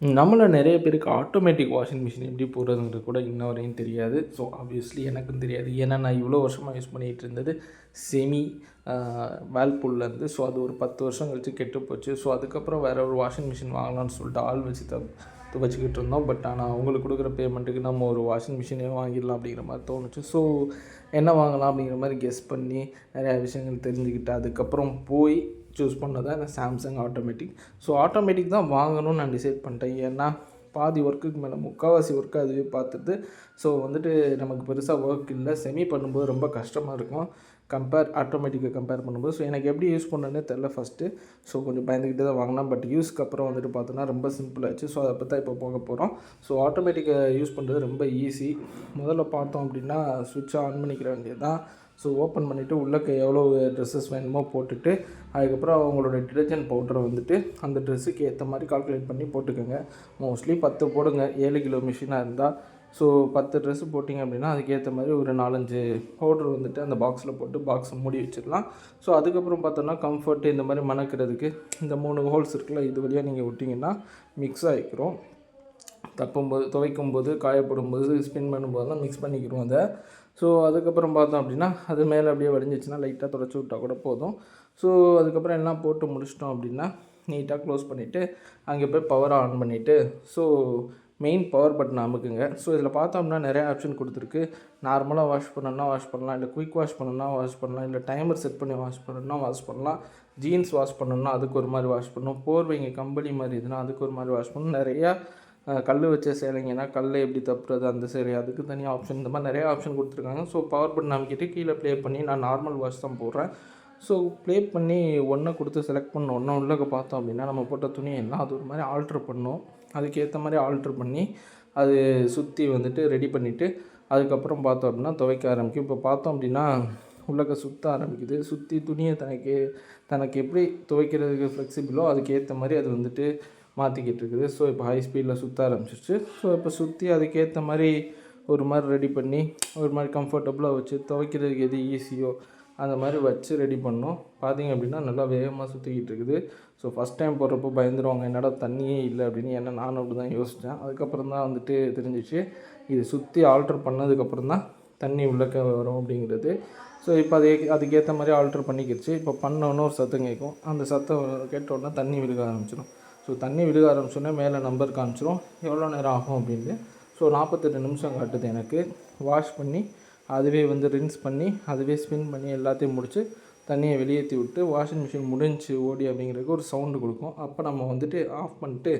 நம்மள நிறைய பேருக்கு ஆட்டோமேட்டிக் வாஷிங் மிஷின் எப்படி போடுறதுங்கிறது கூட இன்ன வரையும் தெரியாது. ஸோ ஆப்வியஸ்லி எனக்கும் தெரியாது. ஏன்னா நான் இவ்வளோ வருஷமாக யூஸ் பண்ணிகிட்டு இருந்தது செமி வேல்பூல்லேருந்து. ஸோ அது ஒரு 10 வருஷம் கழிச்சு கெட்டு போச்சு. ஸோ அதுக்கப்புறம் வேறு ஒரு வாஷிங் மிஷின் வாங்கலாம்னு சொல்லிட்டு ஆள் வச்சு துவைச்சிக்கிட்டு இருந்தோம். பட் ஆனால் அவங்களுக்கு கொடுக்குற பேமெண்ட்டுக்கு நம்ம ஒரு வாஷிங் மிஷினே வாங்கிடலாம் அப்படிங்கிற மாதிரி தோணுச்சு. ஸோ என்ன வாங்கலாம் அப்படிங்கிற மாதிரி கெஸ் பண்ணி நிறையா விஷயங்கள் தெரிஞ்சுக்கிட்டு அதுக்கப்புறம் போய் சூஸ் பண்ணது தான் இந்த சாம்சங் ஆட்டோமேட்டிக். ஸோ ஆட்டோமேட்டிக் தான் வாங்கணும்னு நான் டிசைட் பண்ணிட்டேன். ஏன்னா பாதி ஒர்க்குக்கு மேலே முக்கால்வாசி ஒர்க்கு அதுவே பார்த்துட்டு ஸோ வந்துட்டு நமக்கு பெருசாக ஒர்க் இல்லை. செமி பண்ணும்போது ரொம்ப கஷ்டமாக இருக்கும் ஆட்டோமேட்டிக்கை கம்பேர் பண்ணும்போது. ஸோ எனக்கு எப்படி யூஸ் பண்ணணுன்னே தெரில ஃபஸ்ட்டு. ஸோ கொஞ்சம் பயந்துக்கிட்டு தான் வாங்கினேன். பட் யூஸ்க்கு அப்புறம் வந்துட்டு பார்த்தோன்னா ரொம்ப சிம்பிளாகிடுச்சு. ஸோ அதை பற்றி தான் இப்போ போக போகிறோம். ஸோ ஆட்டோமேட்டிக்கை யூஸ் பண்ணுறது ரொம்ப ஈஸி. முதல்ல பார்த்தோம் அப்படின்னா சுவிட்சை ஆன் பண்ணிக்கிற வேண்டியது தான். ஸோ ஓப்பன் பண்ணிவிட்டு உள்ளே எவ்வளோ ட்ரெஸ்ஸஸ் வேணுமோ போட்டுட்டு அதுக்கப்புறம் அவங்களோட டிடர்ஜென்ட் பவுடரை வந்துட்டு அந்த ட்ரெஸ்ஸுக்கு ஏற்ற மாதிரி கால்குலேட் பண்ணி போட்டுக்கோங்க. மோஸ்ட்லி 10 போடுங்க. 7 கிலோ மிஷினாக இருந்தால். ஸோ 10 ட்ரெஸ்ஸு போட்டிங்க அப்படின்னா அதுக்கேற்ற மாதிரி ஒரு 4-5 பவுட்ரு வந்துட்டு அந்த பாக்ஸில் போட்டு பாக்ஸை மூடி வச்சிடலாம். ஸோ அதுக்கப்புறம் பார்த்தோன்னா கம்ஃபர்ட்டு இந்த மாதிரி மணக்கிறதுக்கு இந்த 3 ஹோல்ஸ் இருக்குல்ல, இது வழியாக நீங்கள் விட்டிங்கன்னா மிக்ஸ் ஆகிக்கிறோம். துவைக்கும்போது காயப்படும்போது ஸ்பின் பண்ணும்போதெல்லாம் மிக்ஸ் பண்ணிக்கிறோம் அதை. ஸோ அதுக்கப்புறம் பார்த்தோம் அப்படின்னா அது மேலே அப்படியே வடிஞ்சிச்சுன்னா லைட்டாக தொடச்சி விட்டால் கூட போதும். ஸோ அதுக்கப்புறம் எல்லாம் போட்டு முடிச்சிட்டோம் அப்படின்னா நீட்டாக க்ளோஸ் பண்ணிவிட்டு அங்கே போய் பவரை ஆன் பண்ணிவிட்டு ஸோ மெயின் பவர் பட்டன் அமுக்குங்க. ஸோ இதில் பார்த்தோம்னா நிறையா ஆப்ஷன் கொடுத்துருக்கு. நார்மலாக வாஷ் பண்ணணும்னா வாஷ் பண்ணலாம், இல்லை குயிக் வாஷ் பண்ணணும்னா வாஷ் பண்ணலாம், இல்லை டைமர் செட் பண்ணி வாஷ் பண்ணணும்னா வாஷ் பண்ணலாம், ஜீன்ஸ் வாஷ் பண்ணணும்னா அதுக்கு ஒரு மாதிரி வாஷ் பண்ணணும், போர்வைங்க கம்பளி மாதிரி இதுனா அதுக்கு ஒரு மாதிரி வாஷ் பண்ணணும், நிறையா கல் வச்ச சேலைங்கன்னா கல்லை எப்படி தப்புறது அந்த சேலை அதுக்கு தனியாக ஆப்ஷன், இந்த மாதிரி நிறையா ஆப்ஷன் கொடுத்துருக்காங்க. ஸோ பவர் பட்டன் அமைக்கிட்டு கீழே ப்ளே பண்ணி நான் நார்மல் வாஷ் தான் போடுறேன். ஸோ ப்ளே பண்ணி ஒன்றை கொடுத்து செலக்ட் பண்ண ஒன்று உள்ளே பார்த்தோம் அப்படின்னா நம்ம போட்ட துணியெல்லாம் அது ஒரு மாதிரி ஆல்ட்ரு பண்ணோம். அதுக்கேற்ற மாதிரி ஆல்ட்ரு பண்ணி அது சுற்றி வந்துட்டு ரெடி பண்ணிவிட்டு அதுக்கப்புறம் பார்த்தோம் அப்படின்னா துவைக்க ஆரம்பிக்கும். இப்போ பார்த்தோம் அப்படின்னா உள்ளக்க சுற்ற ஆரம்பிக்குது. சுற்றி துணியை தனக்கு எப்படி துவைக்கிறதுக்கு ஃப்ளெக்சிபிளோ அதுக்கேற்ற மாதிரி அது வந்துட்டு மாற்றிக்கிட்டு இருக்குது. ஸோ இப்போ ஹை ஸ்பீடில் சுற்ற ஆரம்பிச்சிருச்சு. ஸோ இப்போ சுற்றி அதுக்கேற்ற மாதிரி ஒரு மாதிரி ரெடி பண்ணி ஒரு மாதிரி கம்ஃபர்டபுளாக வச்சு துவைக்கிறதுக்கு எது ஈஸியோ அந்த மாதிரி வச்சு ரெடி பண்ணோம். பார்த்திங்க அப்படின்னா நல்லா வேகமாக சுற்றிக்கிட்டு இருக்குது. ஸோ ஃபஸ்ட் டைம் போடுறப்போ பயந்துருவாங்க, என்னடா தண்ணியே இல்லை அப்படின்னு. ஏன்னா நானும் அப்படி தான் யோசித்தேன். அதுக்கப்புறம் தான் வந்துட்டு தெரிஞ்சிச்சு இது சுற்றி ஆல்ட்ரு பண்ணதுக்கப்புறம் தான் தண்ணி உள்ளக்க வரும் அப்படிங்கிறது. ஸோ இப்போ அதுக்கேற்ற மாதிரி ஆல்ட்ரு பண்ணிக்கிடுச்சு. இப்போ பண்ணோன்னே ஒரு சத்தம் கேட்கும். அந்த சத்தம் கேட்டோடனே தண்ணி விழுக ஆரம்பிச்சிடும். ஸோ தண்ணி விழுக ஆரம்பிச்சோடனே மேலே நம்பர் காமிச்சிரும் எவ்வளோ நேரம் ஆகும் அப்படின்னு. ஸோ 48 நிமிஷம் காட்டுது எனக்கு. வாஷ் பண்ணி அதுவே வந்து ரின்ஸ் பண்ணி அதுவே ஸ்பின் பண்ணி எல்லாத்தையும் முடித்து தண்ணியை வெளியேற்றி விட்டு வாஷிங் மிஷின் முடிஞ்சு ஓடி அப்படிங்கிறதுக்கு ஒரு சவுண்டு கொடுக்கும். அப்போ நம்ம வந்துட்டு ஆஃப் பண்ணிட்டு